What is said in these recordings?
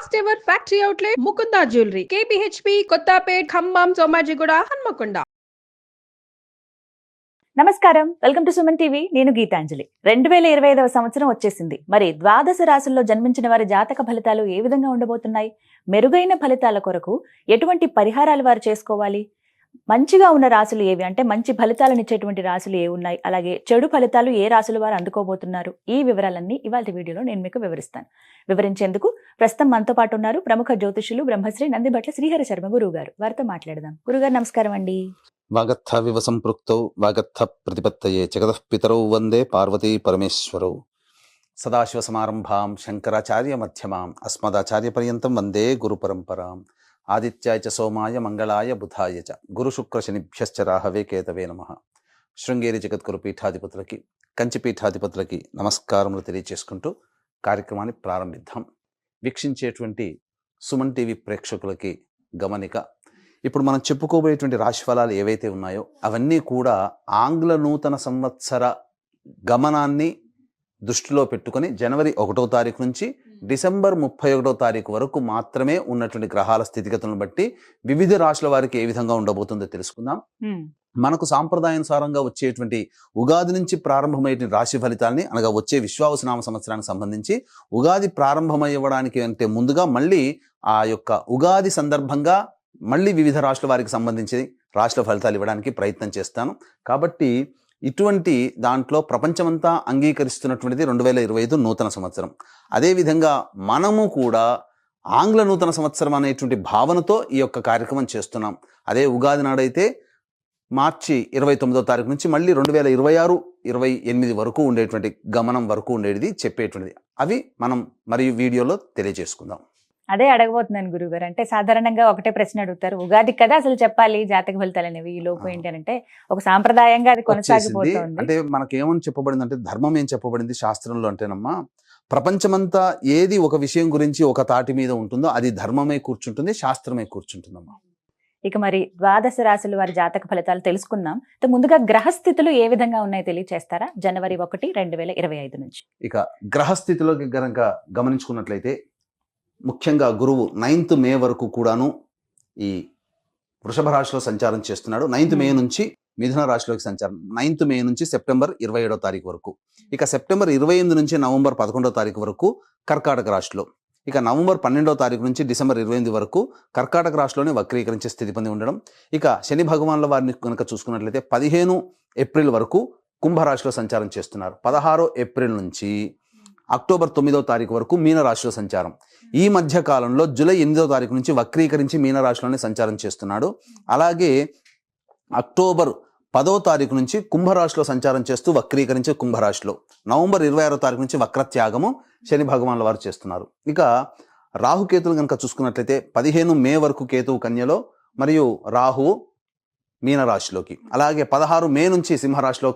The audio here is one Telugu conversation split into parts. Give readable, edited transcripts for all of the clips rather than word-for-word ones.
First ever factory outlet Mukunda jewellery KPHB Kothapet Khammam Somajiguda Hanamkonda. నమస్కారం, వెల్కమ్ టు సుమన్ టీవీ. నేను గీతాంజలి. 2025వ సంవత్సరం వచ్చేసింది. మరి ద్వాదశ రాశుల్లో జన్మించిన వారి జాతక ఫలితాలు ఏ విధంగా ఉండబోతున్నాయి? మెరుగైన ఫలితాల కొరకు ఎటువంటి పరిహారాలు వారు చేసుకోవాలి? మంచిగా ఉన్న రాశులు ఏవి, అంటే మంచి ఫలితాలను ఇచ్చేటువంటి రాశులు ఏ ఉన్నాయి, అలాగే చెడు ఫలితాలు ఏ రాశుల వారు అందుకోబోతున్నారు, ఈ వివరాలన్నీ ఇవాళ వీడియోలో నేను మీకు వివరిస్తాను. వివరించేందుకు ప్రస్తుతం మనతో పాటు ఉన్నారు ప్రముఖ జ్యోతిషులు బ్రహ్మశ్రీ నందిబట్ల శ్రీహరి శర్మ గురువు గారు. వారితో మాట్లాడదాం. గురుగారు నమస్కారం అండి. వాగర్థ వివ సంపృక్తౌ వాగర్థ ప్రతిపత్తయే జగతః పితరౌ వందే పార్వతీ పరమేశ్వరౌ. సదాశివ సమారంభాం శంకరాచార్య మధ్యమాం అస్మదాచార్య పర్యంతం వందే గురు పరంపరాం. ఆదిత్యాయ చ సోమాయ మంగళాయ బుధాయ చ గురు శుక్ర శనిభ్యశ్చ రాహవే కేతవే నమః. శృంగేరి జగద్గురు పీఠాధిపతులకి, కంచి పీఠాధిపతులకి నమస్కారములు తెలియచేసుకుంటూ కార్యక్రమాన్ని ప్రారంభిద్దాం. వీక్షించేటువంటి సుమన్ టీవీ ప్రేక్షకులకి గమనిక, ఇప్పుడు మనం చెప్పుకోబోయేటువంటి రాశి ఫలాలు ఏవైతే ఉన్నాయో అవన్నీ కూడా ఆంగ్ల నూతన సంవత్సర గమనాన్ని దృష్టిలో పెట్టుకొని జనవరి 1వ తారీఖు నుంచి డిసెంబర్ 31వ తారీఖు వరకు మాత్రమే ఉన్నటువంటి గ్రహాల స్థితిగతులను బట్టి వివిధ రాశుల వారికి ఏ విధంగా ఉండబోతుందో తెలుసుకుందాం. మనకు సాంప్రదాయానుసారంగా వచ్చేటువంటి ఉగాది నుంచి ప్రారంభమయ్యే రాశి ఫలితాలని, అనగా వచ్చే విశ్వావసునామ సంవత్సరానికి సంబంధించి ఉగాది ప్రారంభమయ్యడానికి అంటే ముందుగా మళ్ళీ ఆ యొక్క ఉగాది సందర్భంగా మళ్ళీ వివిధ రాశుల వారికి సంబంధించి రాశుల ఫలితాలు ఇవ్వడానికి ప్రయత్నం చేస్తాను. కాబట్టి ఇటువంటి దాంట్లో ప్రపంచమంతా అంగీకరిస్తున్నటువంటిది 2025 నూతన సంవత్సరం. అదేవిధంగా మనము కూడా ఆంగ్ల నూతన సంవత్సరం అనేటువంటి భావనతో ఈ యొక్క కార్యక్రమం చేస్తున్నాం. అదే ఉగాది నాడైతే మార్చి 29వ తారీఖు నుంచి మళ్ళీ 2026-28 వరకు ఉండేటువంటి గమనం వరకు ఉండేది చెప్పేటువంటిది. అవి మనం మరియు వీడియోలో తెలియజేసుకుందాం. అదే అడగబోతున్నాను గురుగారు. అంటే సాధారణంగా ఒకటే ప్రశ్న అడుగుతారు, ఉగాది కదా అసలు చెప్పాలి జాతక ఫలితాలు అనేవి, ఈ లోపు ఏంటి అంటే ఒక సాంప్రదాయంగా అది కొనసాగిపోతుంది. అంటే మనకేమని చెప్పబడింది అంటే, ధర్మం ఏం చెప్పబడింది శాస్త్రంలో అంటేనమ్మా, ప్రపంచమంతా ఏది ఒక విషయం గురించి ఒక తాటి మీద ఉంటుందో అది ధర్మమే కూర్చుంటుంది, శాస్త్రమే కూర్చుంటుందమ్మా. ఇక మరి ద్వాదశ రాశుల వారి జాతక ఫలితాలు తెలుసుకుందాం. ముందుగా గ్రహస్థితులు ఏ విధంగా ఉన్నాయో తెలియచేస్తారా? జనవరి 1, 2025 నుంచి. ఇక గ్రహస్థితిలోకి గనక గమనించుకున్నట్లయితే ముఖ్యంగా గురువు 9th మే వరకు కూడాను ఈ వృషభ రాశిలో సంచారం చేస్తున్నాడు. 9th మే నుంచి మిథున రాశిలోకి సంచారం, 9th మే నుంచి సెప్టెంబర్ 27వ తారీఖు వరకు. ఇక సెప్టెంబర్ 28 నుంచి నవంబర్ 11వ తారీఖు వరకు కర్కాటక రాశిలో. ఇక నవంబర్ 12వ తారీఖు నుంచి డిసెంబర్ 28 వరకు కర్కాటక రాశిలోనే వక్రీకరించే స్థితి పొంది ఉండడం. ఇక శని భగవాన్ల వారిని కనుక చూసుకున్నట్లయితే 15 ఏప్రిల్ వరకు కుంభరాశిలో సంచారం చేస్తున్నారు. 16 ఏప్రిల్ నుంచి అక్టోబర్ 9వ తారీఖు వరకు మీనరాశిలో సంచారం. ఈ మధ్య కాలంలో జూలై 8వ తారీఖు నుంచి వక్రీకరించి మీనరాశిలోనే సంచారం చేస్తున్నాడు. అలాగే అక్టోబర్ 10వ తారీఖు నుంచి కుంభరాశిలో సంచారం చేస్తూ వక్రీకరించి కుంభరాశిలో, నవంబర్ 26వ తారీఖు నుంచి వక్రత్యాగము శని భగవాన్ల వారు చేస్తున్నారు. ఇక రాహుకేతులు కనుక చూసుకున్నట్లయితే 15 మే వరకు కేతువు కన్యలో మరియు రాహువు మీనరాశిలోకి, అలాగే 16 మే నుంచి సింహరాశిలో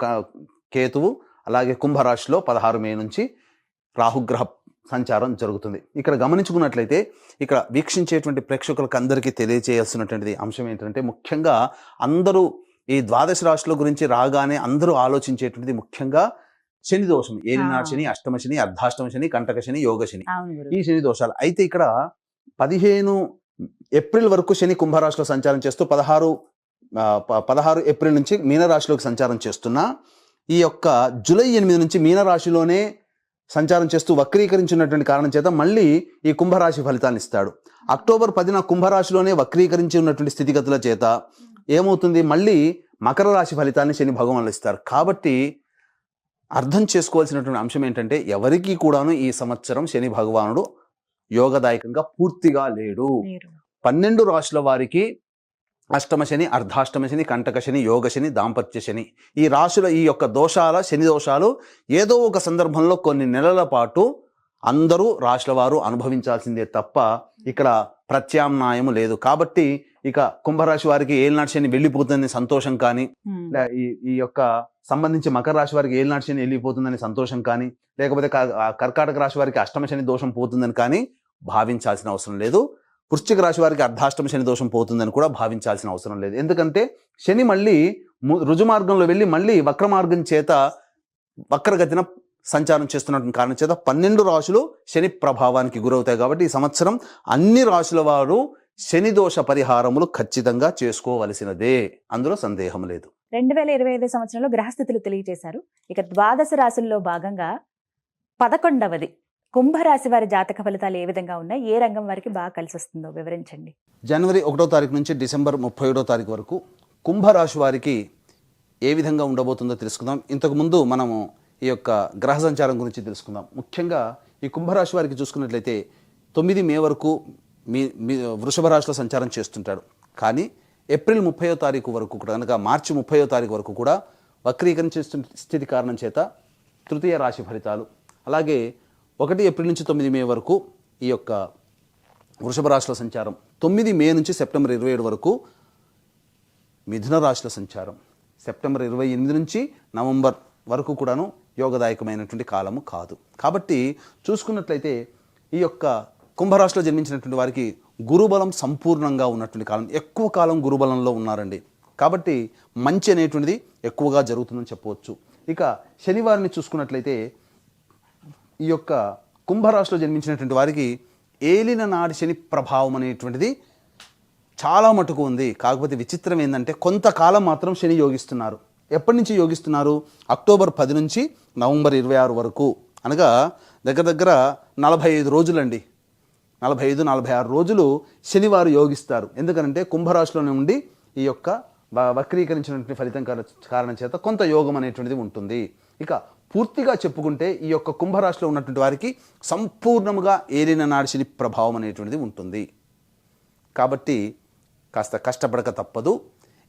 కేతువు, అలాగే కుంభరాశిలో 16 మే నుంచి రాహుగ్రహ సంచారం జరుగుతుంది. ఇక్కడ గమనించుకున్నట్లయితే ఇక్కడ వీక్షించేటువంటి ప్రేక్షకులకు అందరికీ తెలియజేయాల్సినటువంటి అంశం ఏంటంటే, ముఖ్యంగా అందరూ ఈ ద్వాదశ రాశుల గురించి రాగానే అందరూ ఆలోచించేటువంటిది ముఖ్యంగా శని దోషం, ఏలినాడు శని, అష్టమ శని, అర్ధాష్టమ శని, కంటక శని, యోగ శని, ఈ శని దోషాలు. అయితే ఇక్కడ 15 ఏప్రిల్ వరకు శని కుంభరాశిలో సంచారం చేస్తూ 16 ఏప్రిల్ నుంచి మీనరాశిలోకి సంచారం చేస్తున్నా, ఈ యొక్క జూలై 8 నుంచి మీనరాశిలోనే సంచారం చేస్తూ వక్రీకరించినటువంటి కారణం చేత మళ్ళీ ఈ కుంభరాశి ఫలితాన్ని ఇస్తాడు. అక్టోబర్ 10న కుంభరాశిలోనే వక్రీకరించి ఉన్నటువంటి స్థితిగతుల చేత ఏమవుతుంది, మళ్ళీ మకర రాశి ఫలితాన్ని శని భగవానులు ఇస్తారు. కాబట్టి అర్థం చేసుకోవాల్సినటువంటి అంశం ఏంటంటే, ఎవరికి కూడాను ఈ సంవత్సరం శని భగవానుడు యోగదాయకంగా పూర్తిగా లేడు. 12 రాశుల వారికి అష్టమ శని, అర్ధాష్టమ శని, కంటక శని, యోగ శని, దాంపత్య శని, ఈ రాశుల ఈ యొక్క దోషాల శని దోషాలు ఏదో ఒక సందర్భంలో కొన్ని నెలల పాటు అందరూ రాశుల వారు అనుభవించాల్సిందే తప్ప ఇక్కడ ప్రత్యామ్నాయము లేదు. కాబట్టి ఇక కుంభరాశి వారికి ఏలినాటి శని వెళ్ళిపోతుందని సంతోషం కానీ, ఈ యొక్క సంబంధించి మకర రాశి వారికి ఏలినాటి శని వెళ్ళిపోతుందని సంతోషం కానీ, లేకపోతే కర్కాటక రాశి వారికి అష్టమ శని దోషం పోతుందని కానీ భావించాల్సిన అవసరం లేదు. వృశ్చిక రాశి వారికి అర్ధాష్టమ శని దోషం పోతుందని కూడా భావించాల్సిన అవసరం లేదు. ఎందుకంటే శని మళ్ళీ రుజుమార్గంలో వెళ్ళి మళ్ళీ వక్ర మార్గం చేత వక్రగతిన సంచారం చేస్తున్నటువంటి కారణం చేత 12 రాశులు శని ప్రభావానికి గురవుతాయి. కాబట్టి ఈ సంవత్సరం అన్ని రాశుల వారు శని దోష పరిహారములు ఖచ్చితంగా చేసుకోవలసినదే, అందులో సందేహం లేదు. 2025 సంవత్సరంలో గ్రహస్థితులు తెలియజేశారు. ఇక ద్వాదశ రాశుల్లో భాగంగా 11వది కుంభరాశి వారి జాతక ఫలితాలు ఏ విధంగా ఉన్నాయి, ఏ రంగం వారికి బాగా కలిసి వస్తుందో వివరించండి. జనవరి 1వ తారీఖు నుంచి డిసెంబర్ 31వ తారీఖు వరకు కుంభరాశి వారికి ఏ విధంగా ఉండబోతుందో తెలుసుకుందాం. ఇంతకుముందు మనము ఈ యొక్క గ్రహ సంచారం గురించి తెలుసుకుందాం. ముఖ్యంగా ఈ కుంభరాశి వారికి చూసుకున్నట్లయితే 9 మే వరకు మీ వృషభ రాశిలో సంచారం చేస్తుంటాడు. కానీ ఏప్రిల్ 30వ తారీఖు వరకు కూడా, అనగా మార్చి 30వ తారీఖు వరకు కూడా వక్రీకరించే స్థితి కారణం చేత తృతీయ రాశి ఫలితాలు, అలాగే 1 ఏప్రిల్ నుంచి 9 మే వరకు ఈ యొక్క వృషభ రాశిలో సంచారం, 9 మే నుంచి సెప్టెంబర్ 27 వరకు మిథున రాశిలో సంచారం, సెప్టెంబర్ 28 నుంచి నవంబర్ వరకు కూడాను యోగదాయకమైనటువంటి కాలము కాదు. కాబట్టి చూసుకున్నట్లయితే ఈ యొక్క కుంభరాశిలో జన్మించినటువంటి వారికి గురుబలం సంపూర్ణంగా ఉన్నటువంటి కాలం, ఎక్కువ కాలం గురుబలంలో ఉన్నారండి. కాబట్టి మంచి అనేటువంటిది ఎక్కువగా జరుగుతుందని చెప్పవచ్చు. ఇక శనివారిని చూసుకున్నట్లయితే ఈ యొక్క కుంభరాశిలో జన్మించినటువంటి వారికి ఏలిన నాడి శని ప్రభావం అనేటువంటిది చాలా మటుకు ఉంది. కాకపోతే విచిత్రం ఏంటంటే కొంతకాలం మాత్రం శని యోగిస్తున్నారు. ఎప్పటి నుంచి యోగిస్తున్నారు? అక్టోబర్ 10 నుంచి నవంబర్ 26 వరకు, అనగా దగ్గర దగ్గర 45 రోజులండి. 45-46 రోజులు శనివారు యోగిస్తారు. ఎందుకంటే కుంభరాశిలోనే ఉండి ఈ యొక్క వక్రీకరించినటువంటి ఫలితం కారణం చేత కొంత యోగం అనేటువంటిది ఉంటుంది. ఇక పూర్తిగా చెప్పుకుంటే ఈ యొక్క కుంభరాశిలో ఉన్నటువంటి వారికి సంపూర్ణముగా ఏలిన నాడి శని ప్రభావం అనేటువంటిది ఉంటుంది. కాబట్టి కాస్త కష్టపడక తప్పదు.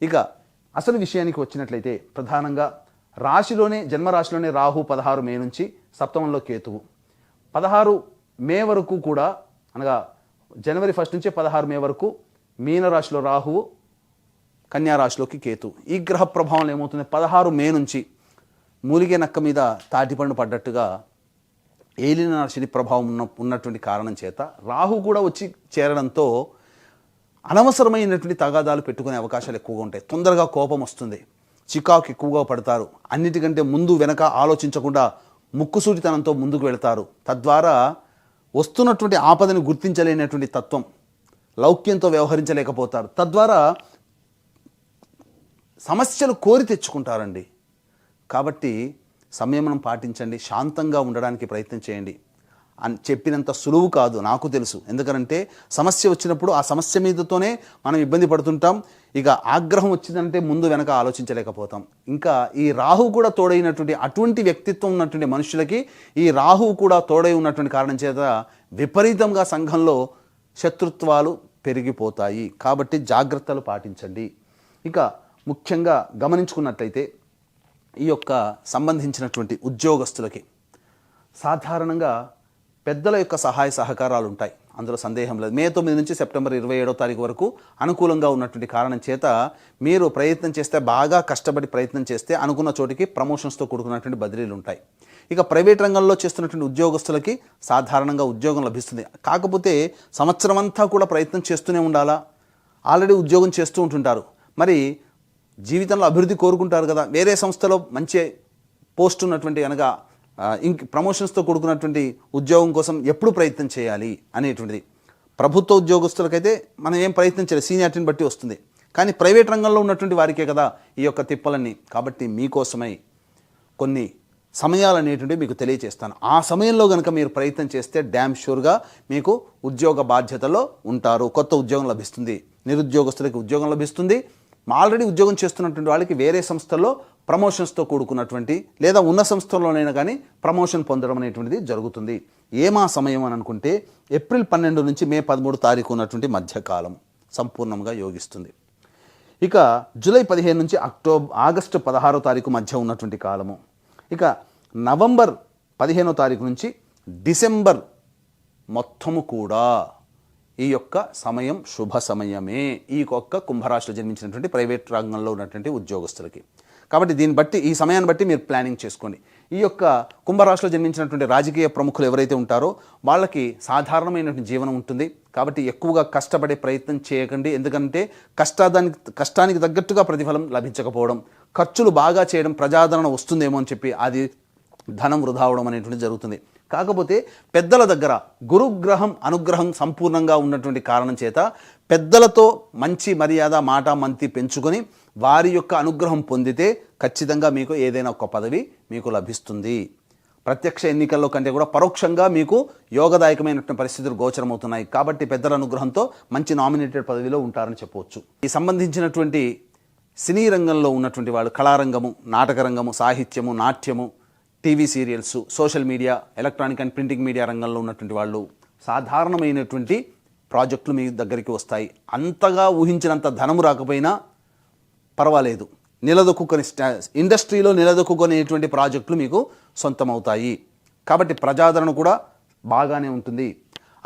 ఇక అసలు విషయానికి వచ్చినట్లయితే ప్రధానంగా రాశిలోనే, జన్మరాశిలోనే రాహు 16 మే నుంచి సప్తమంలో కేతువు, 16 మే వరకు కూడా, అనగా జనవరి 1 నుంచి 16 మే వరకు మీనరాశిలో రాహువు, కన్యారాశిలోకి కేతు. ఈ గ్రహ ప్రభావం ఏమవుతుంది? 16 మే నుంచి మూలిగే నక్క మీద తాటిపండు పడ్డట్టుగా ఏలిన శని ప్రభావం ఉన్నటువంటి కారణం చేత రాహు కూడా వచ్చి చేరడంతో అనవసరమైనటువంటి తగాదాలు పెట్టుకునే అవకాశాలు ఎక్కువగా ఉంటాయి. తొందరగా కోపం వస్తుంది, చికాకు ఎక్కువగా పడతారు, అన్నిటికంటే ముందు వెనక ఆలోచించకుండా ముక్కుసూటితనంతో ముందుకు వెళతారు. తద్వారా వస్తున్నటువంటి ఆపదని గుర్తించలేనటువంటి తత్వం, లౌక్యంతో వ్యవహరించలేకపోతారు. తద్వారా సమస్యలు కోరి తెచ్చుకుంటారండి. కాబట్టి సంయమనం పాటించండి, శాంతంగా ఉండడానికి ప్రయత్నం చేయండి. అని చెప్పినంత సులువు కాదు, నాకు తెలుసు. ఎందుకంటే సమస్య వచ్చినప్పుడు ఆ సమస్య మీదతోనే మనం ఇబ్బంది పడుతుంటాం. ఇక ఆగ్రహం వచ్చిందంటే ముందు వెనక ఆలోచించలేకపోతాం. ఇంకా ఈ రాహు కూడా తోడైనటువంటి అటువంటి వ్యక్తిత్వం ఉన్నటువంటి మనుషులకి ఈ రాహు కూడా తోడై ఉన్నటువంటి కారణం చేత విపరీతంగా సంఘంలో శత్రుత్వాలు పెరిగిపోతాయి. కాబట్టి జాగ్రత్తలు పాటించండి. ఇక ముఖ్యంగా గమనించుకున్నట్లయితే ఈ యొక్క సంబంధించినటువంటి ఉద్యోగస్తులకి సాధారణంగా పెద్దల యొక్క సహాయ సహకారాలు ఉంటాయి, అందులో సందేహం లేదు. మే 9 నుంచి సెప్టెంబర్ 27వ తారీఖు వరకు అనుకూలంగా ఉన్నటువంటి కారణం చేత మీరు ప్రయత్నం చేస్తే, బాగా కష్టపడి ప్రయత్నం చేస్తే అనుకున్న చోటికి ప్రమోషన్స్తో కూడుకున్నటువంటి బదిలీలు ఉంటాయి. ఇక ప్రైవేట్ రంగంలో చేస్తున్నటువంటి ఉద్యోగస్తులకి సాధారణంగా ఉద్యోగం లభిస్తుంది. కాకపోతే సంవత్సరం అంతా కూడా ప్రయత్నం చేస్తూనే ఉండాలా? ఆల్రెడీ ఉద్యోగం చేస్తూ ఉంటుంటారు, మరి జీవితంలో అభివృద్ధి కోరుకుంటారు కదా, వేరే సంస్థలో మంచి పోస్ట్ ఉన్నటువంటి, అనగా ప్రమోషన్స్తో కూడుకున్నటువంటి ఉద్యోగం కోసం ఎప్పుడు ప్రయత్నం చేయాలి అనేటువంటిది. ప్రభుత్వ ఉద్యోగస్తులకైతే మనం ఏం ప్రయత్నం చేయాలి, సీనియారిటీని బట్టి వస్తుంది. కానీ ప్రైవేట్ రంగంలో ఉన్నటువంటి వారికే కదా ఈ యొక్క తిప్పలన్నీ. కాబట్టి మీకోసమై కొన్ని సమయాలు అనేటువంటివి మీకు తెలియజేస్తాను. ఆ సమయంలో కనుక మీరు ప్రయత్నం చేస్తే డ్యామ్ షూర్గా మీకు ఉద్యోగ బాధ్యతలో ఉంటారు, కొత్త ఉద్యోగం లభిస్తుంది. నిరుద్యోగస్తులకి ఉద్యోగం లభిస్తుంది. ఆల్రెడీ ఉద్యోగం చేస్తున్నటువంటి వాళ్ళకి వేరే సంస్థల్లో ప్రమోషన్స్తో కూడుకున్నటువంటి, లేదా ఉన్న సంస్థల్లోనైనా కానీ ప్రమోషన్ పొందడం అనేటువంటిది జరుగుతుంది. ఏమా సమయం అని అనుకుంటే ఏప్రిల్ 12 నుంచి మే 13 తారీఖు ఉన్నటువంటి మధ్యకాలం సంపూర్ణంగా యోగిస్తుంది. ఇక జూలై 15 నుంచి ఆగస్టు 16వ తారీఖు మధ్య ఉన్నటువంటి కాలము. ఇక నవంబర్ 15వ తారీఖు నుంచి డిసెంబర్ మొత్తము కూడా ఈ యొక్క సమయం శుభ సమయమే ఈ యొక్క కుంభరాశిలో జన్మించినటువంటి ప్రైవేట్ రంగంలో ఉన్నటువంటి ఉద్యోగస్తులకి. కాబట్టి దీన్ని బట్టి, ఈ సమయాన్ని బట్టి మీరు ప్లానింగ్ చేసుకోండి. ఈ యొక్క కుంభరాశిలో జన్మించినటువంటి రాజకీయ ప్రముఖులు ఎవరైతే ఉంటారో వాళ్ళకి సాధారణమైనటువంటి జీవనం ఉంటుంది. కాబట్టి ఎక్కువగా కష్టపడే ప్రయత్నం చేయకండి. ఎందుకంటే కష్టానికి తగ్గట్టుగా ప్రతిఫలం లభించకపోవడం, ఖర్చులు బాగా చేయడం, ప్రజాదరణ వస్తుందేమో అని చెప్పి అది ధనం వృధా అవడం అనేటువంటిది జరుగుతుంది. కాకపోతే పెద్దల దగ్గర గురుగ్రహం అనుగ్రహం సంపూర్ణంగా ఉన్నటువంటి కారణం చేత పెద్దలతో మంచి మర్యాద మాట మంతి పెంచుకొని వారి యొక్క అనుగ్రహం పొందితే ఖచ్చితంగా మీకు ఏదైనా ఒక పదవి మీకు లభిస్తుంది. ప్రత్యక్ష ఎన్నికల్లో కంటే కూడా పరోక్షంగా మీకు యోగదాయకమైనటువంటి పరిస్థితులు గోచరమవుతున్నాయి. కాబట్టి పెద్దల అనుగ్రహంతో మంచి నామినేటెడ్ పదవిలో ఉంటారని చెప్పవచ్చు. ఈ సంబంధించినటువంటి సినీ రంగంలో ఉన్నటువంటి వాళ్ళు, కళారంగము, నాటక రంగము, సాహిత్యము, నాట్యము, TV serials, social media, electronic and printing media రంగంలో ఉన్నటువంటి వాళ్ళు సాధారణమైనటువంటి ప్రాజెక్టులు మీ దగ్గరికి వస్తాయి. అంతగా ఊహించినంత ధనము రాకపోయినా పర్వాలేదు, నిలదొక్కుని ఇండస్ట్రీలో నిలదొక్కునేటువంటి ప్రాజెక్టులు మీకు సొంతమవుతాయి. కాబట్టి ప్రజాదరణ కూడా బాగానే ఉంటుంది.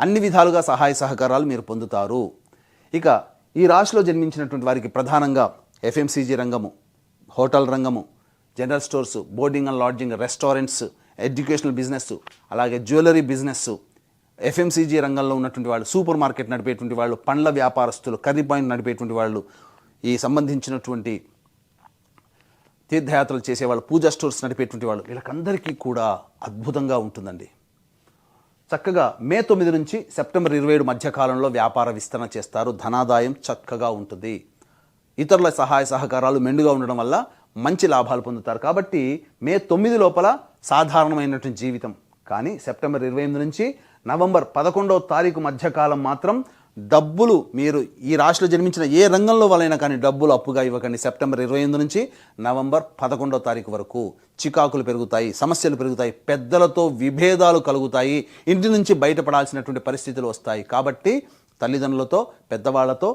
అన్ని విధాలుగా సహాయ సహకారాలు మీరు పొందుతారు. ఇక ఈ రాశిలో జన్మించినటువంటి వారికి ప్రధానంగా ఎఫ్ఎంసీజీ రంగము, హోటల్ రంగము, general stores, boarding and lodging, restaurants, educational business, అలాగే జ్యువెలరీ బిజినెస్, ఎఫ్ఎంసీజీ రంగంలో ఉన్నటువంటి వాళ్ళు, సూపర్ మార్కెట్ నడిపేటువంటి వాళ్ళు, పండ్ల వ్యాపారస్తులు, కర్రీ పాయింట్ నడిపేటువంటి వాళ్ళు, ఈ సంబంధించినటువంటి తీర్థయాత్రలు చేసేవాళ్ళు, పూజా స్టోర్స్ నడిపేటువంటి వాళ్ళు, వీళ్ళకందరికీ కూడా అద్భుతంగా ఉంటుందండి. చక్కగా మే 9 నుంచి సెప్టెంబర్ 27 మధ్య కాలంలో వ్యాపార విస్తరణ చేస్తారు. ధనాదాయం చక్కగా ఉంటుంది. ఇతరుల సహాయ సహకారాలు మెండుగా ఉండడం వల్ల మంచి లాభాలు పొందుతారు. కాబట్టి మే 9 లోపల సాధారణమైనటువంటి జీవితం. కానీ సెప్టెంబర్ 28 నుంచి నవంబర్ 11వ తారీఖు మధ్యకాలం మాత్రం డబ్బులు, మీరు ఈ రాశిలో జన్మించిన ఏ రంగంలో వాళ్ళైనా కానీ డబ్బులు అప్పుగా ఇవ్వకండి. సెప్టెంబర్ 28 నుంచి నవంబర్ 11వ తారీఖు వరకు చికాకులు పెరుగుతాయి, సమస్యలు పెరుగుతాయి, పెద్దలతో విభేదాలు కలుగుతాయి, ఇంటి నుంచి బయటపడాల్సినటువంటి పరిస్థితులు వస్తాయి. కాబట్టి తల్లిదండ్రులతో, పెద్దవాళ్లతో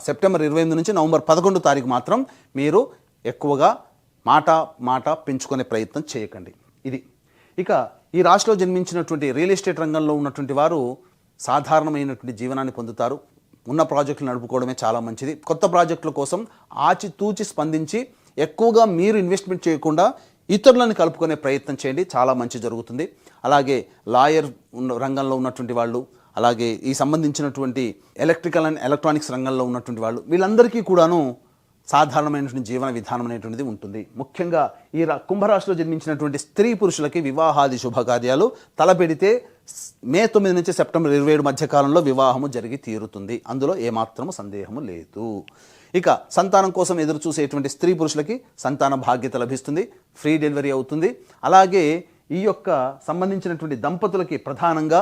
సెప్టెంబర్ 28 నుంచి నవంబర్ 11 తారీఖు మాత్రం మీరు ఎక్కువగా మాట పెంచుకునే ప్రయత్నం చేయకండి. ఇది. ఇక ఈ రాశిలో జన్మించినటువంటి రియల్ ఎస్టేట్ రంగంలో ఉన్నటువంటి వారు సాధారణమైనటువంటి జీవనాన్ని పొందుతారు. ఉన్న ప్రాజెక్టులు నడుపుకోవడమే చాలా మంచిది. కొత్త ప్రాజెక్టుల కోసం ఆచితూచి స్పందించి ఎక్కువగా మీరు ఇన్వెస్ట్మెంట్ చేయకుండా ఇతరులను కలుపుకునే ప్రయత్నం చేయండి, చాలా మంచి జరుగుతుంది. అలాగే లాయర్ రంగంలో ఉన్నటువంటి వాళ్ళు, అలాగే ఈ సంబంధించినటువంటి ఎలక్ట్రికల్ అండ్ ఎలక్ట్రానిక్స్ రంగంలో ఉన్నటువంటి వాళ్ళు, వీళ్ళందరికీ కూడాను సాధారణమైనటువంటి జీవన విధానం అనేటువంటిది ఉంటుంది. ముఖ్యంగా ఈ కుంభరాశిలో జన్మించినటువంటి స్త్రీ పురుషులకి వివాహాది శుభకార్యాలు తలపెడితే మే 9 నుంచి సెప్టెంబర్ 27 మధ్యకాలంలో వివాహము జరిగి తీరుతుంది. అందులో ఏమాత్రము సందేహము లేదు. ఇక సంతానం కోసం ఎదురు చూసేటువంటి స్త్రీ పురుషులకి సంతాన భాగ్యత లభిస్తుంది, ఫ్రీ డెలివరీ అవుతుంది. అలాగే ఈ యొక్క సంబంధించినటువంటి దంపతులకి ప్రధానంగా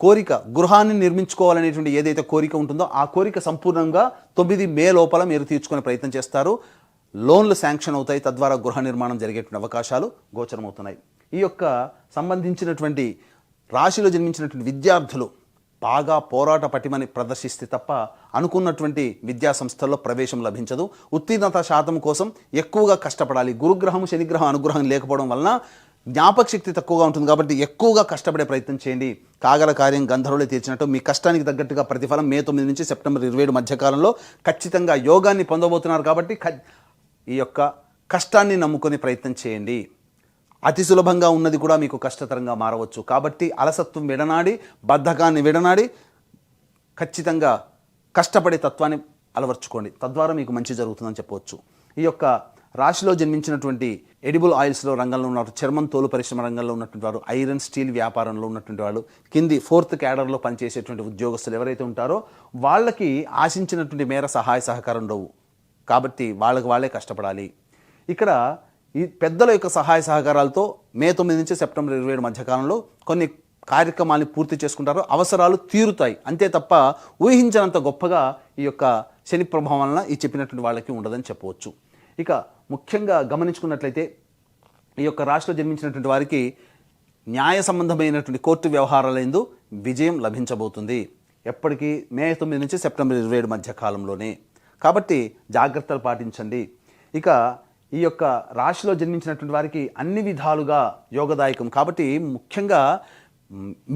కోరిక, గృహాన్ని నిర్మించుకోవాలనేటువంటి ఏదైతే కోరిక ఉంటుందో ఆ కోరిక సంపూర్ణంగా 9 మే లోపల మీరు తీర్చుకునే ప్రయత్నం చేస్తారు. లోన్లు శాంక్షన్ అవుతాయి, తద్వారా గృహ నిర్మాణం జరిగేటువంటి అవకాశాలు గోచరమవుతున్నాయి. ఈ యొక్క సంబంధించినటువంటి రాశిలో జన్మించినటువంటి విద్యార్థులు బాగా పోరాట పటిమని ప్రదర్శిస్తే తప్ప అనుకున్నటువంటి విద్యా సంస్థల్లో ప్రవేశం లభించదు. ఉత్తీర్ణత శాతం కోసం ఎక్కువగా కష్టపడాలి. గురుగ్రహం, శనిగ్రహం అనుగ్రహం లేకపోవడం వలన జ్ఞాపక శక్తి తక్కువగా ఉంటుంది. కాబట్టి ఎక్కువగా కష్టపడే ప్రయత్నం చేయండి. కాగల కార్యం గంధర్వులే తీర్చినట్టు మీ కష్టానికి తగ్గట్టుగా ప్రతిఫలం మే 9 నుంచి సెప్టెంబర్ 27 మధ్యకాలంలో ఖచ్చితంగా యోగాన్ని పొందబోతున్నారు. కాబట్టి ఈ యొక్క కష్టాన్ని నమ్ముకొని ప్రయత్నం చేయండి. అతి సులభంగా ఉన్నది కూడా మీకు కష్టతరంగా మారవచ్చు. కాబట్టి అలసత్వం విడనాడి, బద్ధకాన్ని విడనాడి ఖచ్చితంగా కష్టపడే తత్వాన్ని అలవర్చుకోండి. తద్వారా మీకు మంచి జరుగుతుందని చెప్పవచ్చు. ఈ యొక్క రాశిలో జన్మించినటువంటి ఎడిబుల్ ఆయిల్స్లో రంగంలో ఉన్న చర్మం తోలు పరిశ్రమ రంగంలో ఉన్నటువంటి వారు, ఐరన్ స్టీల్ వ్యాపారంలో ఉన్నటువంటి వాళ్ళు, కింది 4th క్యాడర్లో పనిచేసేటువంటి ఉద్యోగస్తులు ఎవరైతే ఉంటారో వాళ్ళకి ఆశించినటువంటి మేర సహాయ సహకారం ఉండవు. కాబట్టి వాళ్ళే కష్టపడాలి. ఇక్కడ ఈ పెద్దల యొక్క సహాయ సహకారాలతో మే 9 నుంచి సెప్టెంబర్ 27 మధ్యకాలంలో కొన్ని కార్యక్రమాన్ని పూర్తి చేసుకుంటారు, అవసరాలు తీరుతాయి. అంతే తప్ప ఊహించినంత గొప్పగా ఈ యొక్క శని ప్రభావం వలన ఈ చెప్పినటువంటి వాళ్ళకి ఉండదని చెప్పవచ్చు. ఇక ముఖ్యంగా గమనించుకున్నట్లయితే ఈ యొక్క రాశిలో జన్మించినటువంటి వారికి న్యాయ సంబంధమైనటువంటి కోర్టు వ్యవహారాలందు విజయం లభించబోతుంది. ఎప్పటికీ మే 9 నుంచి సెప్టెంబర్ 27 మధ్య కాలంలోనే. కాబట్టి జాగ్రత్తలు పాటించండి. ఇక ఈ యొక్క రాశిలో జన్మించినటువంటి వారికి అన్ని విధాలుగా యోగదాయకం. కాబట్టి ముఖ్యంగా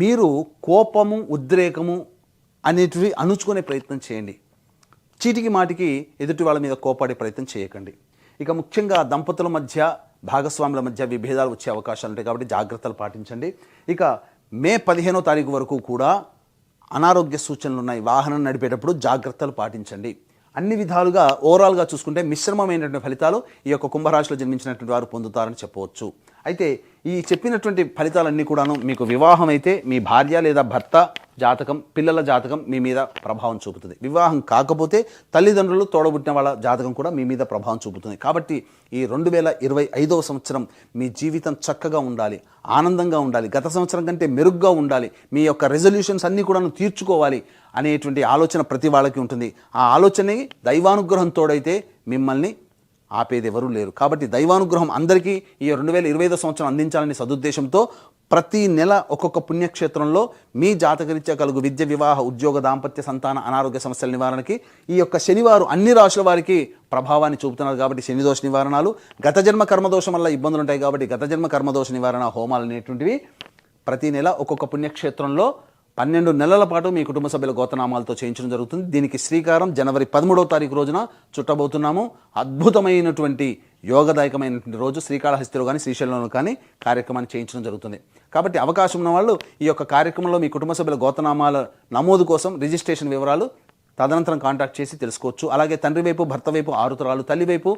మీరు కోపము, ఉద్రేకము అనేటివి అణుచుకునే ప్రయత్నం చేయండి. చీటికి మాటికి ఎదుటి వాళ్ళ మీద కోపాడే ప్రయత్నం చేయకండి. ఇక ముఖ్యంగా దంపతుల మధ్య, భాగస్వాముల మధ్య విభేదాలు వచ్చే అవకాశాలు ఉంటాయి. కాబట్టి జాగ్రత్తలు పాటించండి. ఇక మే 15వ తారీఖు వరకు కూడా అనారోగ్య సూచనలు ఉన్నాయి. వాహనం నడిపేటప్పుడు జాగ్రత్తలు పాటించండి. అన్ని విధాలుగా ఓవరాల్గా చూసుకుంటే మిశ్రమమైనటువంటి ఫలితాలు ఈ యొక్క కుంభరాశిలో జన్మించినటువంటి వారు పొందుతారని చెప్పవచ్చు. అయితే ఈ చెప్పినటువంటి ఫలితాలన్నీ కూడాను మీకు వివాహం అయితే మీ భార్య లేదా భర్త జాతకం, పిల్లల జాతకం మీ మీద ప్రభావం చూపుతుంది. వివాహం కాకపోతే తల్లిదండ్రులు, తోడబుట్టిన వాళ్ళ జాతకం కూడా మీ మీద ప్రభావం చూపుతుంది. కాబట్టి ఈ 2025వ సంవత్సరం మీ జీవితం చక్కగా ఉండాలి, ఆనందంగా ఉండాలి, గత సంవత్సరం కంటే మెరుగ్గా ఉండాలి, మీ యొక్క రెజల్యూషన్స్ అన్నీ కూడాను తీర్చుకోవాలి అనేటువంటి ఆలోచన ప్రతి వాళ్ళకి ఉంటుంది. ఆ ఆలోచన దైవానుగ్రహం తోడైతే మిమ్మల్ని ఆపేది ఎవరూ లేరు. కాబట్టి దైవానుగ్రహం అందరికీ ఈ 2025 సంవత్సరం అందించాలని సదుద్దేశంతో ప్రతి నెల ఒక్కొక్క పుణ్యక్షేత్రంలో మీ జాతకరీత్యా కలుగు విద్య, వివాహ, ఉద్యోగ, దాంపత్య, సంతాన, అనారోగ్య సమస్యల నివారణకి ఈ యొక్క శనివారం అన్ని రాశుల వారికి ప్రభావాన్ని చూపుతున్నారు. కాబట్టి శని దోష నివారణలు, గత జన్మ కర్మదోషం వల్ల ఇబ్బందులు ఉంటాయి కాబట్టి గత జన్మ కర్మదోష నివారణ హోమాలు అనేటువంటివి ప్రతి నెల ఒక్కొక్క పుణ్యక్షేత్రంలో 12 నెలల పాటు మీ కుటుంబ సభ్యుల గోత్రనామాలతో చేయించడం జరుగుతుంది. దీనికి శ్రీకారం జనవరి 13వ తారీఖు రోజున చుట్టబోతున్నాము. అద్భుతమైనటువంటి యోగదాయకమైనటువంటి రోజు శ్రీకాళహస్తిలో కానీ శ్రీశైలంలో కానీ కార్యక్రమాన్ని చేయించడం జరుగుతుంది. కాబట్టి అవకాశం ఉన్న వాళ్ళు ఈ యొక్క కార్యక్రమంలో మీ కుటుంబ సభ్యుల గోత్రనామాల నమోదు కోసం రిజిస్ట్రేషన్ వివరాలు తదనంతరం కాంటాక్ట్ చేసి తెలుసుకోవచ్చు. అలాగే తండ్రి వైపు, భర్త వైపు 6 తరాలు, తల్లి వైపు,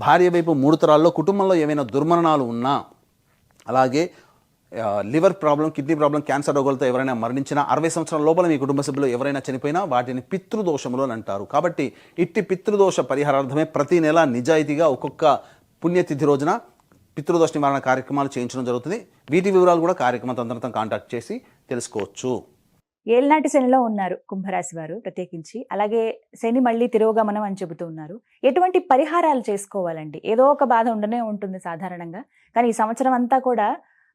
భార్య వైపు 3 తరాల్లో కుటుంబంలో ఏమైనా దుర్మరణాలు ఉన్నా, అలాగే liver problem, kidney problem, cancer రోగులతో ఎవరైనా మరణించినా, 60 సంవత్సరాల లోపల మీ కుటుంబ సభ్యులు ఎవరైనా చనిపోయినా వాటిని పితృదోషములు అని అంటారు. కాబట్టి ఇట్టి పితృదోష పరిహారార్థమే ప్రతి నెల నిజాయితీగా ఒక్కొక్క పుణ్యతిథి రోజున పితృదోష నివారణ కార్యక్రమాలు చేయించడం జరుగుతుంది. వీటి వివరాలు కూడా కార్యక్రమం తదనంతరం కాంటాక్ట్ చేసి తెలుసుకోవచ్చు. ఏళ్ళనాటి శనిలో ఉన్నారు కుంభరాశి వారు ప్రత్యేకించి, అలాగే శని మళ్ళీ తిరోగమనం అని చెబుతూ ఉన్నారు. ఎటువంటి పరిహారాలు చేసుకోవాలండి? ఏదో ఒక బాధ ఉండనే ఉంటుంది సాధారణంగా, కానీ ఈ సంవత్సరం అంతా కూడా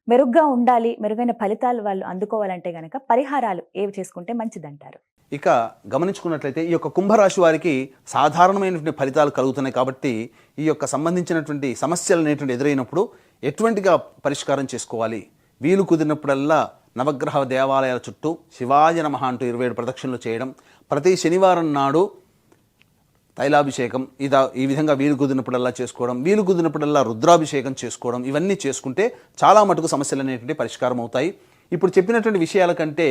మెరుగ్గా ఉండాలి, మెరుగైన ఫలితాలు వాళ్ళు అందుకోవాలంటే గనక పరిహారాలు ఏవి చేసుకుంటే మంచిదంటారు? ఇక గమనించుకున్నట్లయితే ఈ యొక్క కుంభరాశి వారికి సాధారణమైనటువంటి ఫలితాలు కలుగుతున్నాయి. కాబట్టి ఈ యొక్క సంబంధించినటువంటి సమస్యలు అనేటువంటి ఎదురైనప్పుడు ఎటువంటిగా పరిష్కారం చేసుకోవాలి? వీలు కుదిరినప్పుడల్లా నవగ్రహ దేవాలయాల చుట్టూ శివాయ నమః అంటూ 27 ప్రదక్షిణలు చేయడం, ప్రతి శనివారం నాడు తైలాభిషేకం ఈ విధంగా వీలు కుదిరినప్పుడల్లా చేసుకోవడం, వీలు కుదిరినప్పుడల్లా రుద్రాభిషేకం చేసుకోవడం, ఇవన్నీ చేసుకుంటే చాలా మటుకు సమస్యలు అనేటువంటి పరిష్కారం అవుతాయి. ఇప్పుడు చెప్పినటువంటి విషయాల కంటే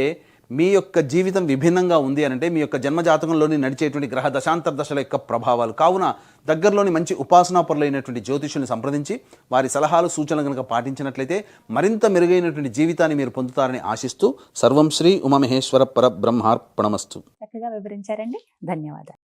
మీ యొక్క జీవితం విభిన్నంగా ఉంది అనంటే మీ యొక్క జన్మజాతకంలోని నడిచేటువంటి గ్రహ దశాంతర దశల యొక్క ప్రభావాలు. కావున దగ్గరలోని మంచి ఉపాసనాపరులైనటువంటి జ్యోతిషుల్ని సంప్రదించి వారి సలహాలు, సూచనలు కనుక పాటించినట్లయితే మరింత మెరుగైనటువంటి జీవితాన్ని మీరు పొందుతారని ఆశిస్తూ సర్వం శ్రీ ఉమామహేశ్వర పరబ్రహ్మార్పణమస్తు. చక్కగా వివరించారండి, ధన్యవాదాలు.